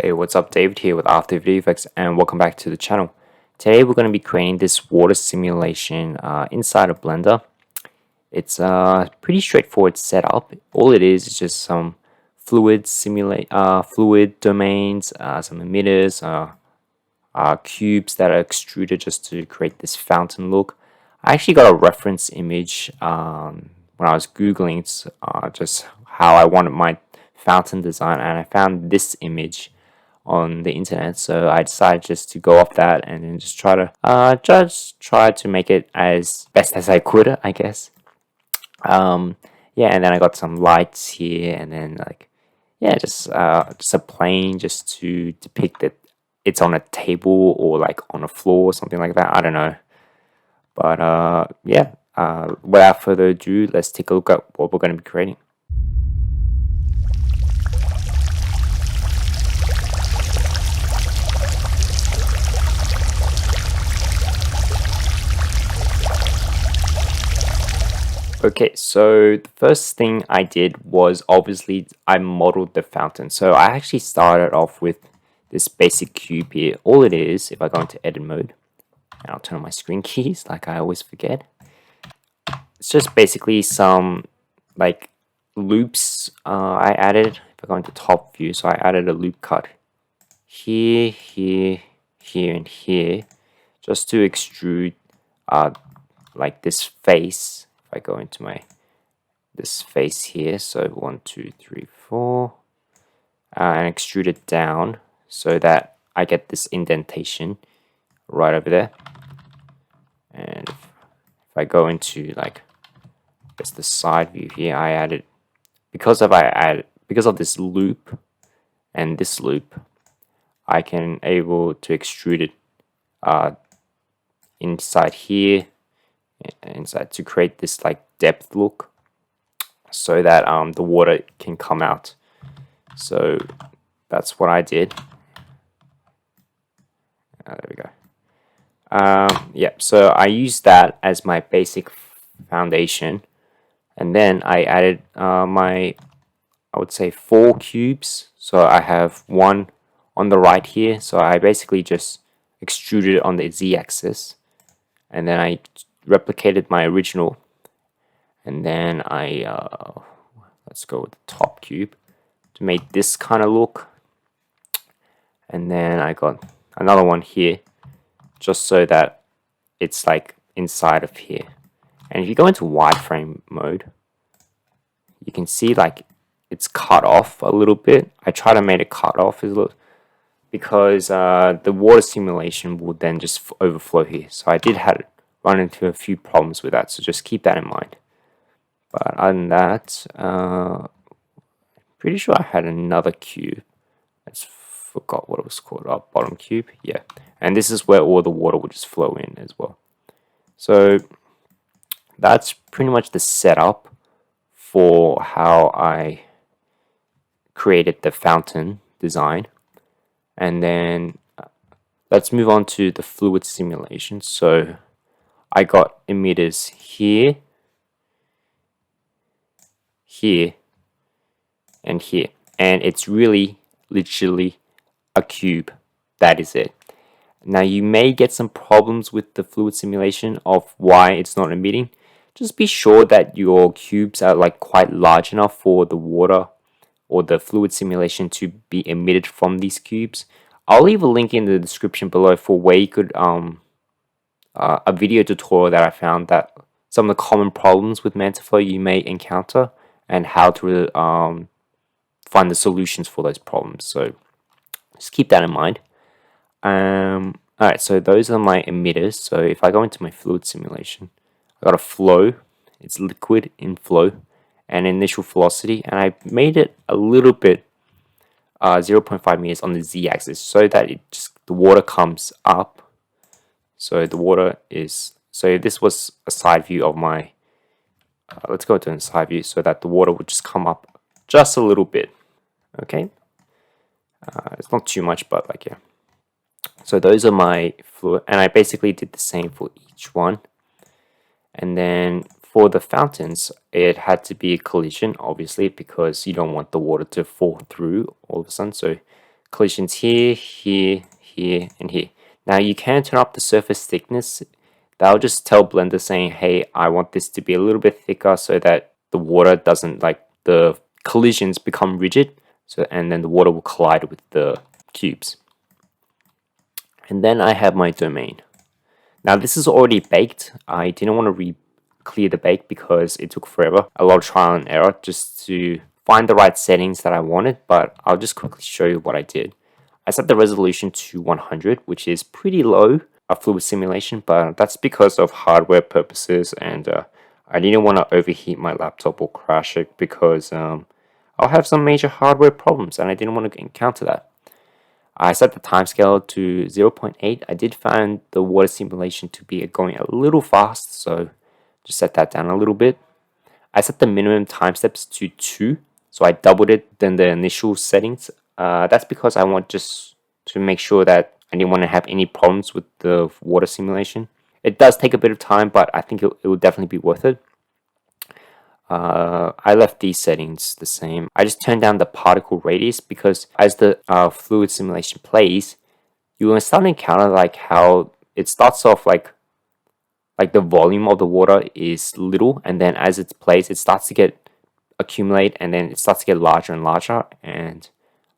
Hey, what's up? David here with After VideoFX, and welcome back to the channel. Today we're going to be creating this water simulation inside of Blender. It's a pretty straightforward setup. All it is just some fluid domains, some emitters, cubes that are extruded just to create this fountain look. I actually got a reference image when I was Googling just how I wanted my fountain design, and I found this image on the internet, so I decided just to go off that and then just try to make it as best as I could, I guess. Yeah, and then I got some lights here, and then just a plane just to depict that it's on a table or like on a floor or something like that. I don't know, but yeah. Without further ado, let's take a look at what we're going to be creating. Okay, so the first thing I did was obviously I modeled the fountain. So I actually started off with this basic cube here. All it is, if I go into edit mode, and I'll turn on my screen keys like I always forget. It's just basically some like loops I added. If I go into top view, so I added a loop cut here, here, here, and here, just to extrude like this face. If I go into this face here, so 1, 2, 3, 4, and extrude it down so that I get this indentation right over there. And if I go into like the side view here, I added because of this loop and this loop, I can able to extrude it inside here, inside, to create this like depth look so that the water can come out. So that's what I did. There we go. Yeah, so I used that as my basic foundation, and then I added I would say 4 cubes. So I have one on the right here, so I basically just extruded it on the z-axis, and then I replicated my original, and then I let's go with the top cube to make this kind of look, and then I got another one here just so that it's like inside of here. And if you go into wireframe mode, you can see like it's cut off a little bit. I try to make it cut off a little because the water simulation would then just overflow here. So I did have run into a few problems with that, so just keep that in mind. But other than that, pretty sure I had another cube. I just forgot what it was called. Bottom cube, yeah. And this is where all the water would just flow in as well. So that's pretty much the setup for how I created the fountain design. And then let's move on to the fluid simulation. So I got emitters here, here, and here, and it's really literally a cube. That is it. Now you may get some problems with the fluid simulation of why it's not emitting. Just be sure that your cubes are like quite large enough for the water or the fluid simulation to be emitted from these cubes. I'll leave a link in the description below for where you could a video tutorial that I found that some of the common problems with Mantaflow you may encounter and how to find the solutions for those problems. So just keep that in mind. Alright, so those are my emitters. So if I go into my fluid simulation, I got a flow, it's liquid in flow, and initial velocity, and I made it a little bit 0.5 meters on the z-axis so that the water comes up. So the water is, so this was a side view of my, let's go to a side view so that the water would just come up just a little bit, okay? It's not too much, but like, yeah. So those are my fluid, and I basically did the same for each one. And then for the fountains, it had to be a collision, obviously, because you don't want the water to fall through all of a sudden. So collisions here, here, here, and here. Now you can turn up the surface thickness. That'll just tell Blender saying, hey, I want this to be a little bit thicker so that the water doesn't, like, the collisions become rigid. So, and then the water will collide with the cubes. And then I have my domain. Now this is already baked. I didn't want to clear the bake because it took forever, a lot of trial and error just to find the right settings that I wanted, but I'll just quickly show you what I did. I set the resolution to 100, which is pretty low, a fluid simulation, but that's because of hardware purposes, and I didn't want to overheat my laptop or crash it because I'll have some major hardware problems, and I didn't want to encounter that. I set the timescale to 0.8. I did find the water simulation to be going a little fast, so just set that down a little bit. I set the minimum time steps to 2, so I doubled it than the initial settings. That's because I want just to make sure that I didn't want to have any problems with the water simulation. It does take a bit of time, but I think it will definitely be worth it. I left these settings the same. I just turned down the particle radius because as the fluid simulation plays, you will start to encounter like how it starts off like the volume of the water is little, and then as it plays, it starts to get accumulate, and then it starts to get larger and larger, and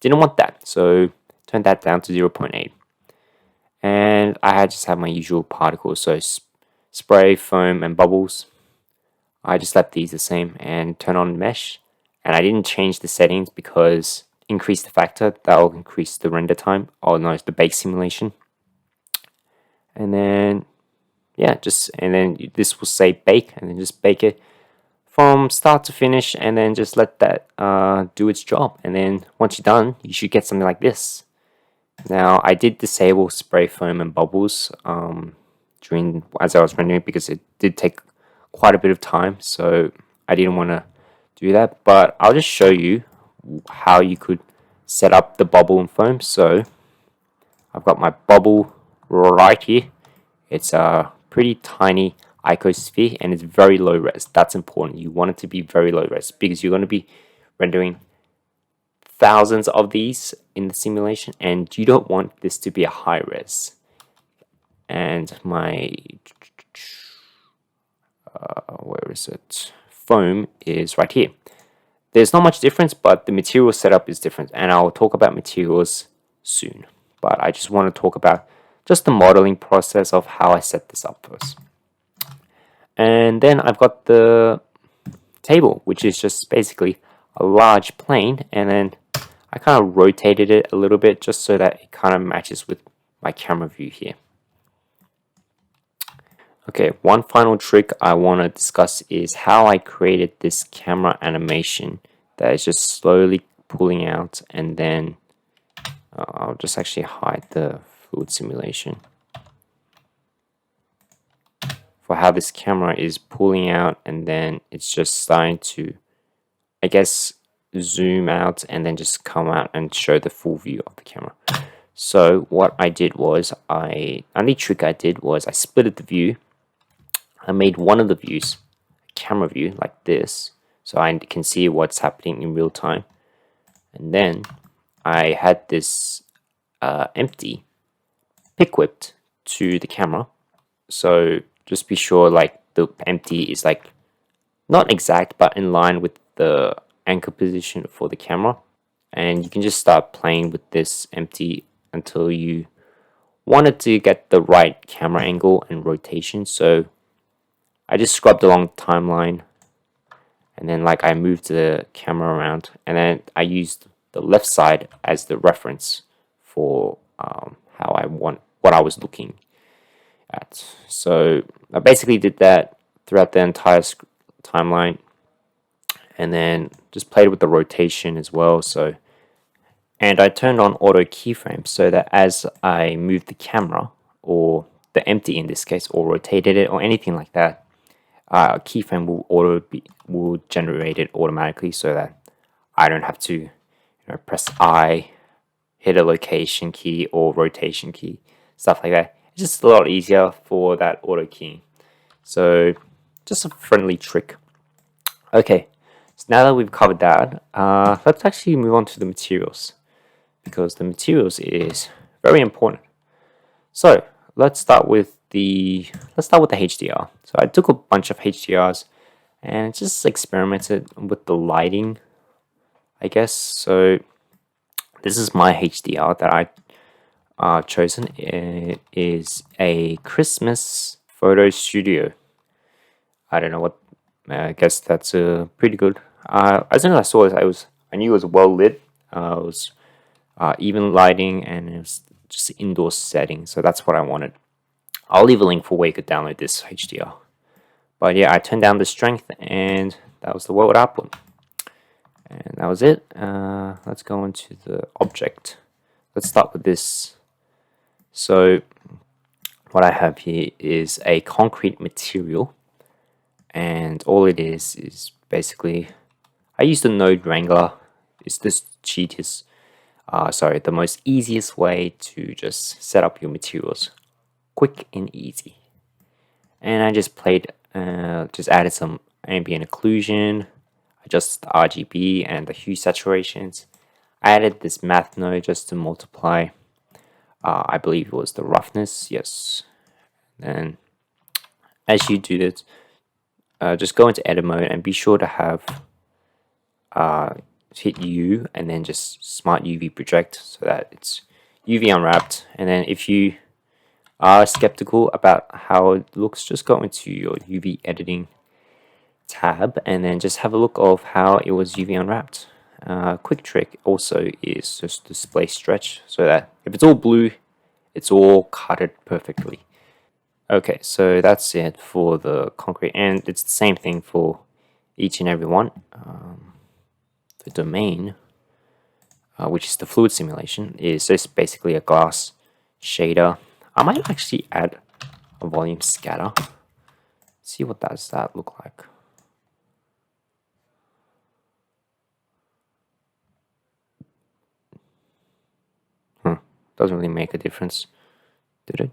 didn't want that, so turned that down to 0.8. And I just have my usual particles, so spray, foam, and bubbles. I just left these the same and turn on mesh, and I didn't change the settings because increase the factor, that'll increase the render time. Oh no, it's the bake simulation. And then yeah, and then this will say bake, and then just bake it from start to finish, and then just let that do its job. And then once you're done, you should get something like this. Now I did disable spray foam and bubbles as I was rendering because it did take quite a bit of time, so I didn't want to do that, but I'll just show you how you could set up the bubble and foam. So I've got my bubble right here. It's a pretty tiny icosphere and it's very low res. That's important. You want it to be very low res because you're going to be rendering thousands of these in the simulation, and you don't want this to be a high res. And my where is it? Foam is right here. There's not much difference, but the material setup is different, and I'll talk about materials soon. But I just want to talk about just the modeling process of how I set this up first. And then I've got the table, which is just basically a large plane, and then I kind of rotated it a little bit just so that it kind of matches with my camera view here. Okay, one final trick I want to discuss is how I created this camera animation that is just slowly pulling out, and then I'll just actually hide the fluid simulation for how this camera is pulling out, and then it's just starting to, I guess, zoom out and then just come out and show the full view of the camera. So what I did was, only trick I did was I splitted the view. I made one of the views a camera view like this, so I can see what's happening in real time. And then I had this empty pick whipped to the camera. So just be sure like the empty is like not exact, but in line with the anchor position for the camera. And you can just start playing with this empty until you want it to get the right camera angle and rotation. So I just scrubbed along the timeline, and then like I moved the camera around, and then I used the left side as the reference for what I was looking at. So I basically did that throughout the entire timeline, and then just played with the rotation as well. So, and I turned on auto keyframe so that as I moved the camera, or the empty in this case, or rotated it or anything like that, keyframe will generate it automatically, so that I don't have to press I, hit a location key or rotation key, stuff like that. It's just a lot easier for that auto keying. So just a friendly trick. Okay, so now that we've covered that, let's actually move on to the materials. because the materials is very important. So let's start with the HDR. So I took a bunch of HDRs and just experimented with the lighting, I guess. So this is my HDR that I chosen. It is a Christmas photo studio. I don't know what. I guess that's pretty good. As soon as I saw it, I knew it was well lit. It was even lighting, and it was just indoor setting. So that's what I wanted. I'll leave a link for where you could download this HDR. But yeah, I turned down the strength, and that was the world output. And that was it. Let's go into the object. Let's start with this. So what I have here is a concrete material, and all it is basically, I used the node wrangler. It's this cheapest, the most easiest way to just set up your materials, quick and easy. And I just added some ambient occlusion, adjusted the RGB and the hue saturations. I added this math node just to multiply. I believe it was the roughness, yes. And as you do this, just go into edit mode and be sure to have hit U and then just smart UV project so that it's UV unwrapped. And then if you are skeptical about how it looks, just go into your UV editing tab and then just have a look of how it was UV unwrapped. Quick trick also is just display stretch so that if it's all blue, it's all cutted perfectly. Okay, so that's it for the concrete, and it's the same thing for each and every one. The domain, which is the fluid simulation, is just basically a glass shader. I might actually add a volume scatter. See what does that look like. Doesn't really make a difference, did it?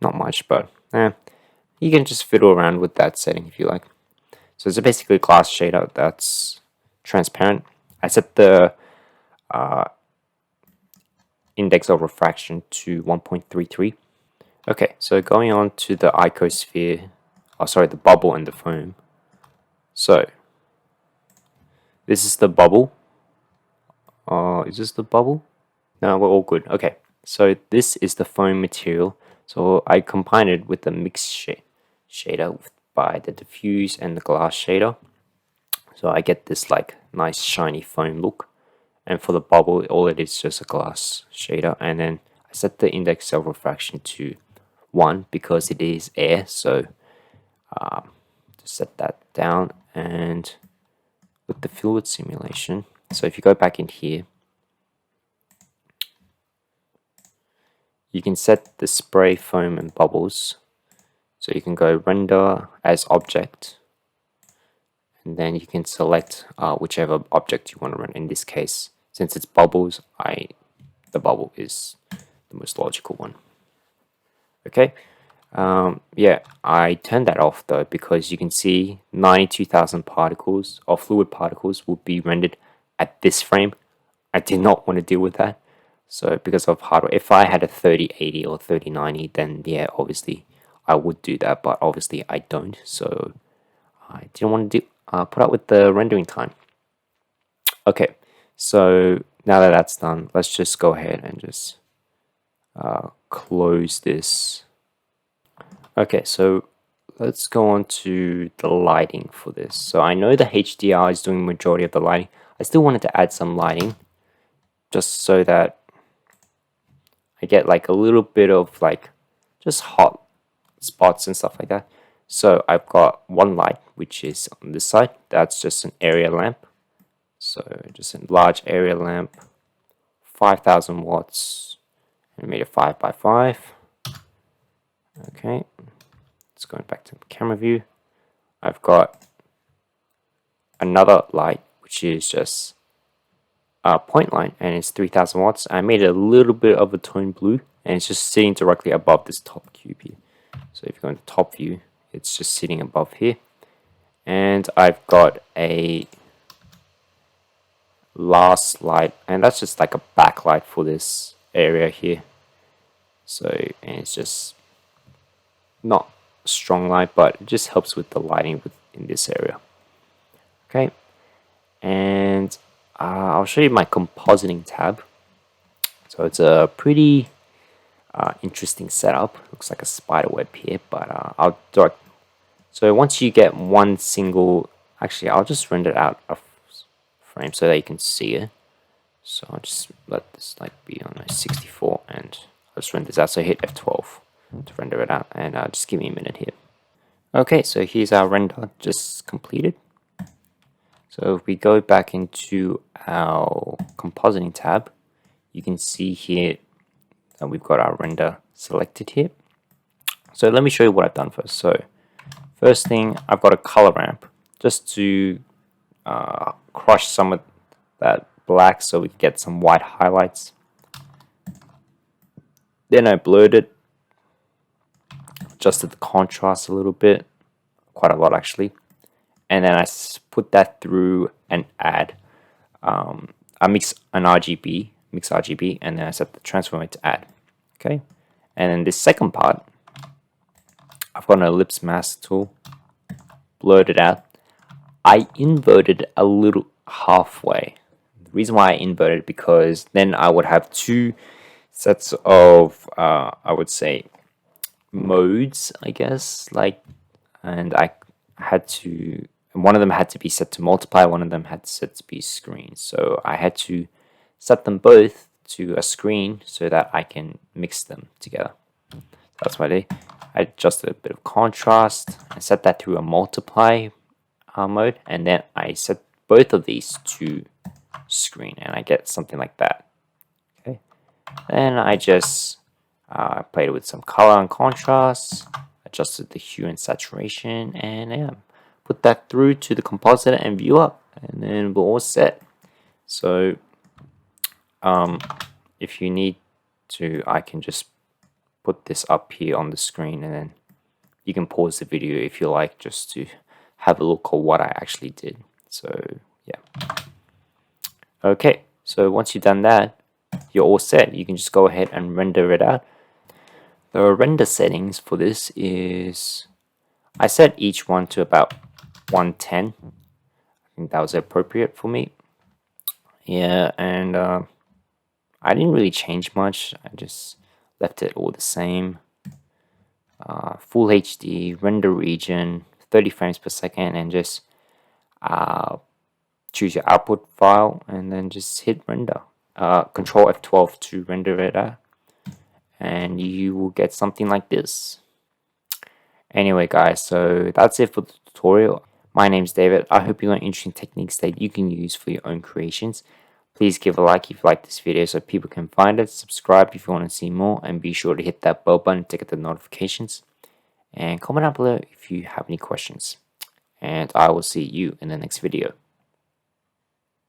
Not much, but you can just fiddle around with that setting if you like. So it's basically a glass shader that's transparent. I set the index of refraction to 1.33. Okay, so going on to the icosphere, the bubble and the foam. So this is the bubble. Is this the bubble? No, we're all good. Okay, so this is the foam material. So I combined it with the mix shader by the diffuse and the glass shader. So I get this like nice shiny foam look. And for the bubble, all it is just a glass shader. And then I set the index of refraction to 1 because it is air. So just set that down. And with the fluid simulation, so if you go back in here, you can set the spray, foam, and bubbles. So you can go render as object, and then you can select whichever object you want to run. In this case, since it's bubbles, the bubble is the most logical one. Okay, yeah, I turned that off though because you can see 92,000 particles or fluid particles will be rendered at this frame. I did not want to deal with that. So because of hardware, if I had a 3080 or 3090, then yeah, obviously I would do that, but obviously I don't. So I didn't want to put up with the rendering time. Okay, so now that that's done, let's just go ahead and just close this. Okay, so let's go on to the lighting for this. So I know the HDR is doing the majority of the lighting. I still wanted to add some lighting just so that I get like a little bit of like just hot spots and stuff like that. So I've got one light, which is on this side. That's just an area lamp. So just a large area lamp, 5,000 watts, and made it 5 by 5. Okay, let's go back to the camera view. I've got another light, which is just a point light, and it's 3,000 watts. I made it a little bit of a tone blue, and it's just sitting directly above this top cube here. So if you go into top view, it's just sitting above here. and I've got a last light, and that's just like a backlight for this area here. So, and it's just not strong light, but it just helps with the lighting in this area. Okay, and I'll show you my compositing tab. So it's a pretty interesting setup. Looks like a spider web here, but I'll do it. So once you get one single, actually I'll just render out a frame so that you can see it. So I'll just let this like be on a 64, and I'll just render this out. So hit F12 to render it out, and just give me a minute here. Okay, so here's our render just completed. So if we go back into our compositing tab, you can see here that we've got our render selected here. So let me show you what I've done first. So first thing, I've got a color ramp just to crush some of that black so we can get some white highlights. Then I blurred it, adjusted the contrast a little bit, quite a lot actually, and then I put that through an add. I mix RGB, and then I set the transform to add. Okay, and then this second part, I've got an ellipse mask tool, blurred it out. I inverted a little halfway. The reason why I inverted it because then I would have two sets of I would say modes, I guess, like, and I had to, one of them had to be set to multiply, one of them had to set to be screen. So I had to set them both to a screen so that I can mix them together. That's what I did. I adjusted a bit of contrast and set that through a multiply mode, and then I set both of these to screen, and I get something like that. Okay, then I just played with some color and contrast, adjusted the hue and saturation, and yeah, put that through to the compositor and viewer, and then we're all set. So if you need to, I can just put this up here on the screen, and then you can pause the video if you like, just to have a look at what I actually did. So yeah. Okay, so once you've done that, you're all set. You can just go ahead and render it out. The render settings for this is, I set each one to about 110. I think that was appropriate for me. Yeah, and I didn't really change much. I just left it all the same. Full HD, render region, 30 frames per second, and just choose your output file and then just hit render. Control F12 to render it out, and you will get something like this. Anyway guys, so that's it for the tutorial. My name's David. I hope you learned interesting techniques that you can use for your own creations. Please give a like if you like this video so people can find it. Subscribe if you want to see more, and be sure to hit that bell button to get the notifications. And comment down below if you have any questions. And I will see you in the next video.